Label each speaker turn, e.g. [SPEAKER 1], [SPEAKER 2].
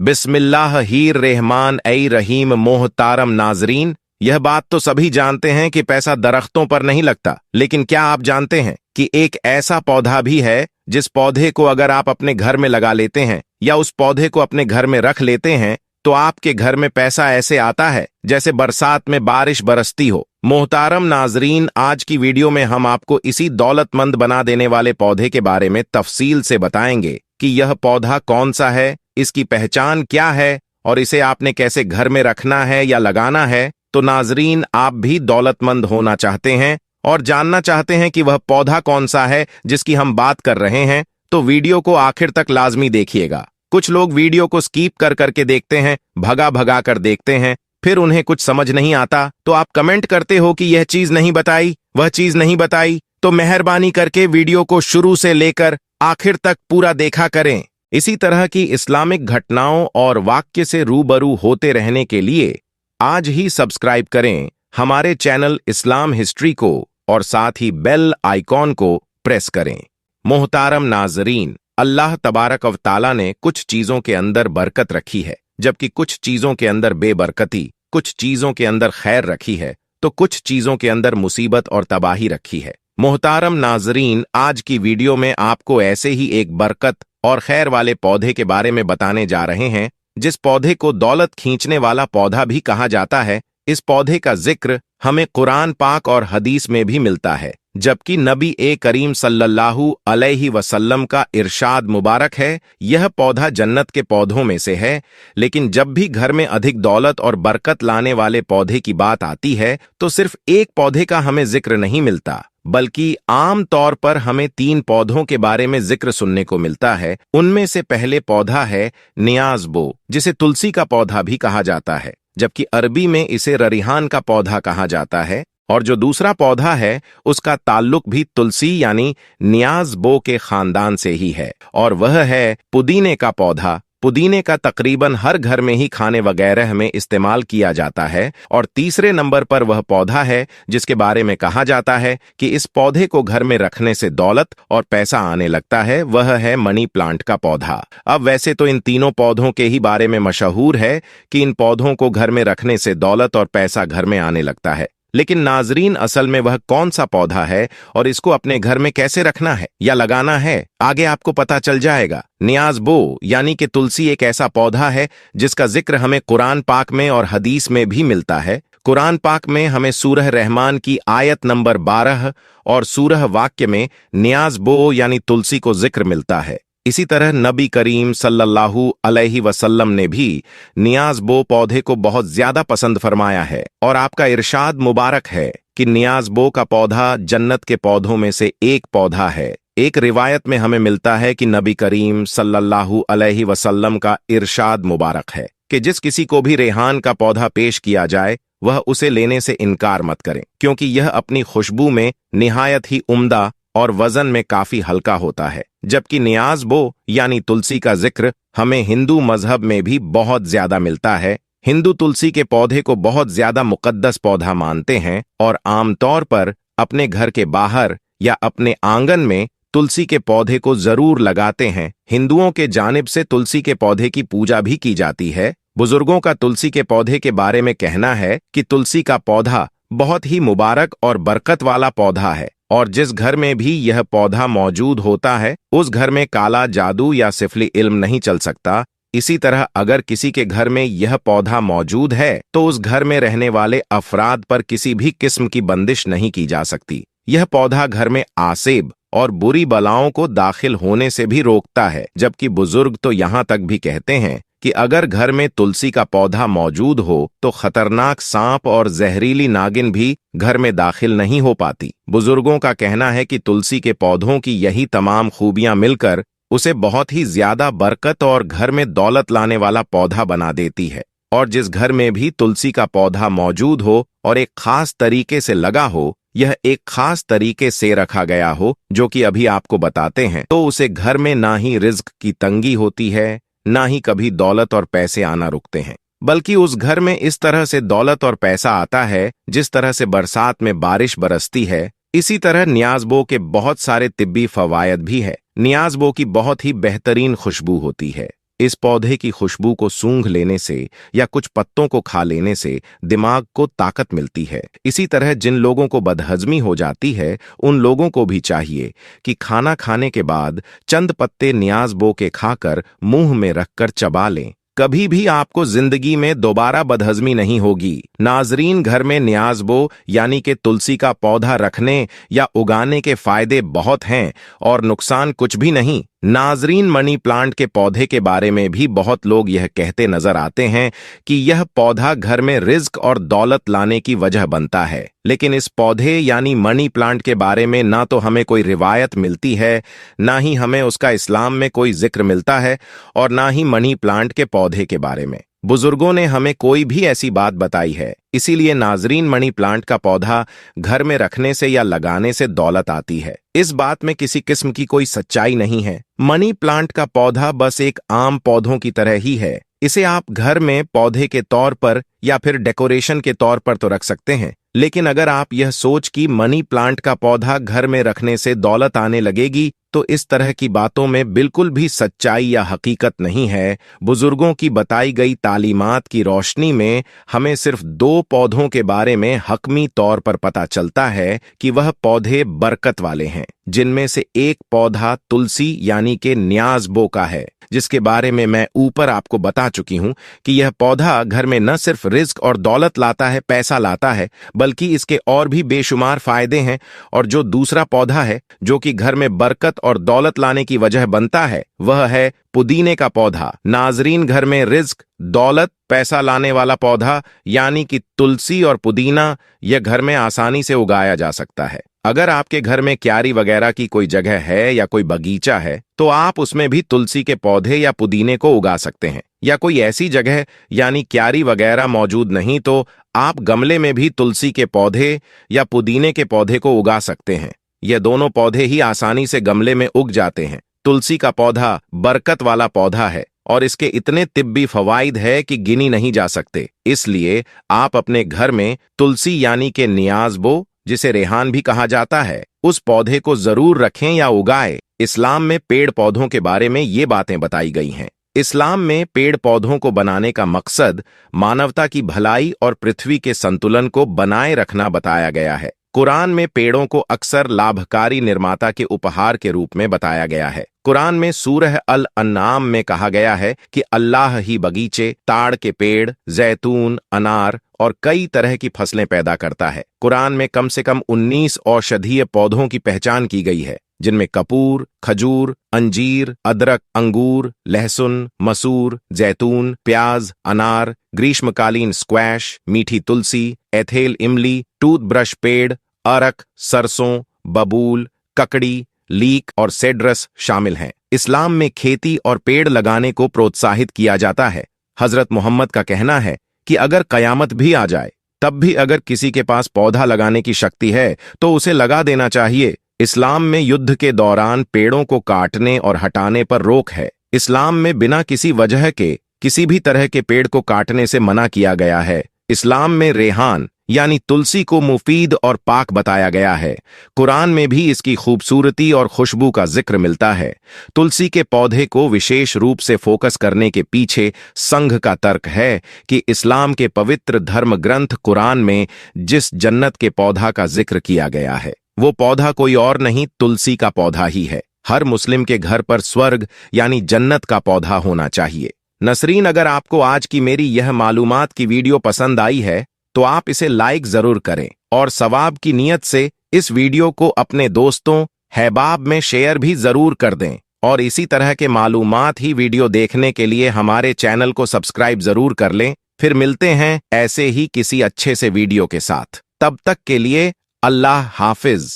[SPEAKER 1] बिस्मिल्लाहिर्रहमानिर्रहीम। मोहतारम नाजरीन, यह बात तो सभी जानते हैं कि पैसा दरख्तों पर नहीं लगता, लेकिन क्या आप जानते हैं कि एक ऐसा पौधा भी है जिस पौधे को अगर आप अपने घर में लगा लेते हैं या उस पौधे को अपने घर में रख लेते हैं तो आपके घर में पैसा ऐसे आता है जैसे बरसात में बारिश बरसती हो। मोहतारम नाजरीन, आज की वीडियो में हम आपको इसी दौलतमंद बना देने वाले पौधे के बारे में तफसील से बताएंगे कि यह पौधा कौन सा है, इसकी पहचान क्या है और इसे आपने कैसे घर में रखना है या लगाना है। तो नाजरीन, आप भी दौलतमंद होना चाहते हैं और जानना चाहते हैं कि वह पौधा कौन सा है जिसकी हम बात कर रहे हैं, तो वीडियो को आखिर तक लाजमी देखिएगा। कुछ लोग वीडियो को स्कीप कर करके देखते हैं, भगा भगा कर देखते हैं, फिर उन्हें कुछ समझ नहीं आता तो आप कमेंट करते हो कि यह चीज नहीं बताई, वह चीज नहीं बताई। तो मेहरबानी करके वीडियो को शुरू से लेकर आखिर तक पूरा देखा करें। इसी तरह की इस्लामिक घटनाओं और वाक्य से रूबरू होते रहने के लिए आज ही सब्सक्राइब करें हमारे चैनल इस्लाम हिस्ट्री को और साथ ही बेल आइकॉन को प्रेस करें। मोहतारम नाजरीन, अल्लाह तबारक व तआला ने कुछ चीजों के अंदर बरकत रखी है, जबकि कुछ चीजों के अंदर बेबरकती, कुछ चीजों के अंदर खैर रखी है, तो कुछ चीजों के अंदर मुसीबत और तबाही रखी है। मोहतारम नाजरीन, आज की वीडियो में आपको ऐसे ही एक बरकत और खैर वाले पौधे के बारे में बताने जा रहे हैं, जिस पौधे को दौलत खींचने वाला पौधा भी कहा जाता है। इस पौधे का जिक्र हमें कुरान पाक और हदीस में भी मिलता है, जबकि नबी करीम सल्लल्लाहु अलैहि वसल्लम का इरशाद मुबारक है, यह पौधा जन्नत के पौधों में से है। लेकिन जब भी घर में अधिक दौलत और बरकत लाने वाले पौधे की बात आती है तो सिर्फ एक पौधे का हमें जिक्र नहीं मिलता, बल्कि आम तौर पर हमें 3 पौधों के बारे में जिक्र सुनने को मिलता है। उनमें से पहले पौधा है नियाज़बो, जिसे तुलसी का पौधा भी कहा जाता है, जबकि अरबी में इसे ररिहान का पौधा कहा जाता है। और जो दूसरा पौधा है उसका ताल्लुक भी तुलसी यानी नियाज़बो के खानदान से ही है, और वह है पुदीने का पौधा। पुदीने का तकरीबन हर घर में ही खाने वगैरह में इस्तेमाल किया जाता है। और तीसरे नंबर पर वह पौधा है जिसके बारे में कहा जाता है कि इस पौधे को घर में रखने से दौलत और पैसा आने लगता है, वह है मनी प्लांट का पौधा। अब वैसे तो इन तीनों पौधों के ही बारे में मशहूर है कि इन पौधों को घर में रखने से दौलत और पैसा घर में आने लगता है, लेकिन नाजरीन, असल में वह कौन सा पौधा है और इसको अपने घर में कैसे रखना है या लगाना है, आगे आपको पता चल जाएगा। नियाज़बो यानी कि तुलसी एक ऐसा पौधा है जिसका जिक्र हमें कुरान पाक में और हदीस में भी मिलता है। कुरान पाक में हमें सूरह रहमान की आयत नंबर 12 और सूरह वाक्य में नियाज़बो यानी तुलसी को जिक्र मिलता है। इसी तरह नबी करीम सल्लल्लाहु अलैहि वसल्लम ने भी नियाज़बो पौधे को बहुत ज्यादा पसंद फरमाया है, और आपका इरशाद मुबारक है कि नियाज़बो का पौधा जन्नत के पौधों में से एक पौधा है। एक रिवायत में हमें मिलता है कि नबी करीम सल्लल्लाहु अलैहि वसल्लम का इरशाद मुबारक है कि जिस किसी को भी रेहान का पौधा पेश किया जाए वह उसे लेने से इनकार मत करें, क्योंकि यह अपनी खुशबू में निहायत ही उम्दा और वजन में काफी हल्का होता है। जबकि नियाज़बो यानी तुलसी का जिक्र हमें हिंदू मजहब में भी बहुत ज्यादा मिलता है। हिंदू तुलसी के पौधे को बहुत ज्यादा मुकद्दस पौधा मानते हैं और आमतौर पर अपने घर के बाहर या अपने आंगन में तुलसी के पौधे को जरूर लगाते हैं। हिंदुओं के जानिब से तुलसी के पौधे की पूजा भी की जाती है। बुजुर्गों का तुलसी के पौधे के बारे में कहना है कि तुलसी का पौधा बहुत ही मुबारक और बरकत वाला पौधा है, और जिस घर में भी यह पौधा मौजूद होता है उस घर में काला जादू या सिफली इल्म नहीं चल सकता। इसी तरह अगर किसी के घर में यह पौधा मौजूद है तो उस घर में रहने वाले अफराद पर किसी भी किस्म की बंदिश नहीं की जा सकती। यह पौधा घर में आसेब और बुरी बलाओं को दाखिल होने से भी रोकता है, जबकि बुजुर्ग तो यहाँ तक भी कहते हैं कि अगर घर में तुलसी का पौधा मौजूद हो तो खतरनाक सांप और जहरीली नागिन भी घर में दाखिल नहीं हो पाती। बुजुर्गों का कहना है कि तुलसी के पौधों की यही तमाम खूबियां मिलकर उसे बहुत ही ज्यादा बरकत और घर में दौलत लाने वाला पौधा बना देती है। और जिस घर में भी तुलसी का पौधा मौजूद हो और एक खास तरीके से लगा हो, यह एक खास तरीके से रखा गया हो जो कि अभी आपको बताते हैं, तो उसे घर में ना ही रिज्क की तंगी होती है, ना ही कभी दौलत और पैसे आना रुकते हैं, बल्कि उस घर में इस तरह से दौलत और पैसा आता है जिस तरह से बरसात में बारिश बरसती है। इसी तरह नियाज़बो के बहुत सारे तिब्बी फवायद भी है। नियाज़बो की बहुत ही बेहतरीन खुशबू होती है। इस पौधे की खुशबू को सूंघ लेने से या कुछ पत्तों को खा लेने से दिमाग को ताकत मिलती है। इसी तरह जिन लोगों को बदहजमी हो जाती है उन लोगों को भी चाहिए कि खाना खाने के बाद चंद पत्ते नियाज बो के खाकर मुंह में रखकर चबा लें। कभी भी आपको जिंदगी में दोबारा बदहजमी नहीं होगी। नाजरीन, घर में न्याज़बो यानी कि तुलसी का पौधा रखने या उगाने के फायदे बहुत हैं और नुकसान कुछ भी नहीं। नाजरीन, मनी प्लांट के पौधे के बारे में भी बहुत लोग यह कहते नजर आते हैं कि यह पौधा घर में रिज्क और दौलत लाने की वजह बनता है, लेकिन इस पौधे यानी मनी प्लांट के बारे में ना तो हमें कोई रिवायत मिलती है, ना ही हमें उसका इस्लाम में कोई जिक्र मिलता है और ना ही मनी प्लांट के पौधे के बारे में बुजुर्गों ने हमें कोई भी ऐसी बात बताई है। इसीलिए नाजरीन, मनी प्लांट का पौधा घर में रखने से या लगाने से दौलत आती है। इस बात में किसी किस्म की कोई सच्चाई नहीं है। मनी प्लांट का पौधा बस एक आम पौधों की तरह ही है। इसे आप घर में पौधे के तौर पर या फिर डेकोरेशन के तौर पर तो रख सकते हैं, लेकिन अगर आप यह सोच कि मनी प्लांट का पौधा घर में रखने से दौलत आने लगेगी तो इस तरह की बातों में बिल्कुल भी सच्चाई या हकीकत नहीं है। बुजुर्गों की बताई गई तालीमात की रोशनी में हमें सिर्फ 2 पौधों के बारे में हकमी तौर पर पता चलता है कि वह पौधे बरकत वाले हैं, जिनमें से एक पौधा तुलसी यानी कि न्याज़बो का है, जिसके बारे में मैं ऊपर आपको बता चुकी हूं कि यह पौधा घर में न सिर्फ रिज्क और दौलत लाता है, पैसा लाता है, बल्कि इसके और भी बेशुमार फायदे हैं। और जो दूसरा पौधा है जो कि घर में बरकत और दौलत लाने की वजह बनता है, वह है पुदीने का पौधा। नाजरीन, घर में रिज्क, दौलत, पैसा लाने वाला पौधा यानी कि तुलसी और पुदीना यह घर में आसानी से उगाया जा सकता है। अगर आपके घर में क्यारी वगैरह की कोई जगह है या कोई बगीचा है तो आप उसमें भी तुलसी के पौधे या पुदीने को उगा सकते हैं। या कोई ऐसी जगह यानी क्यारी वगैरह मौजूद नहीं तो आप गमले में भी तुलसी के पौधे या पुदीने के पौधे को उगा सकते हैं। यह दोनों पौधे ही आसानी से गमले में उग जाते हैं। तुलसी का पौधा बरकत वाला पौधा है और इसके इतने तिब्बी फवाइद है कि गिनी नहीं जा सकते। इसलिए आप अपने घर में तुलसी यानी कि न्याज़बो, जिसे रेहान भी कहा जाता है, उस पौधे को जरूर रखें या उगाएं। इस्लाम में पेड़ पौधों के बारे में ये बातें बताई गई हैं। इस्लाम में पेड़ पौधों को बनाने का मकसद मानवता की भलाई और पृथ्वी के संतुलन को बनाए रखना बताया गया है। कुरान में पेड़ों को अक्सर लाभकारी निर्माता के उपहार के रूप में बताया गया है। कुरान में सूरह अल अन्नाम में कहा गया है कि अल्लाह ही बगीचे, ताड़ के पेड़, जैतून, अनार और कई तरह की फसलें पैदा करता है। कुरान में कम से कम 19 औषधीय पौधों की पहचान की गई है, जिनमें कपूर, खजूर, अंजीर, अदरक, अंगूर, लहसुन, मसूर, जैतून, प्याज, अनार, ग्रीष्मकालीन स्क्वैश, मीठी तुलसी, एथेल इमली, टूथब्रश पेड़, अरक, सरसों, बबूल, ककड़ी, लीक और सेड्रस शामिल हैं। इस्लाम में खेती और पेड़ लगाने को प्रोत्साहित किया जाता है। हजरत मोहम्मद का कहना है कि अगर कयामत भी आ जाए तब भी अगर किसी के पास पौधा लगाने की शक्ति है तो उसे लगा देना चाहिए। इस्लाम में युद्ध के दौरान पेड़ों को काटने और हटाने पर रोक है। इस्लाम में बिना किसी वजह के किसी भी तरह के पेड़ को काटने से मना किया गया है। इस्लाम में रेहान यानी तुलसी को मुफीद और पाक बताया गया है। कुरान में भी इसकी खूबसूरती और खुशबू का जिक्र मिलता है। तुलसी के पौधे को विशेष रूप से फोकस करने के पीछे संघ का तर्क है कि इस्लाम के पवित्र धर्म ग्रंथ कुरान में जिस जन्नत के पौधा का जिक्र किया गया है वो पौधा कोई और नहीं, तुलसी का पौधा ही है। हर मुस्लिम के घर पर स्वर्ग यानी जन्नत का पौधा होना चाहिए। नसरीन, अगर आपको आज की मेरी यह मालूमात की वीडियो पसंद आई है तो आप इसे लाइक जरूर करें और सवाब की नीयत से इस वीडियो को अपने दोस्तों अहबाब में शेयर भी जरूर कर दें। और इसी तरह के मालूमात ही वीडियो देखने के लिए हमारे चैनल को सब्सक्राइब जरूर कर लें। फिर मिलते हैं ऐसे ही किसी अच्छे से वीडियो के साथ। तब तक के लिए अल्लाह हाफिज।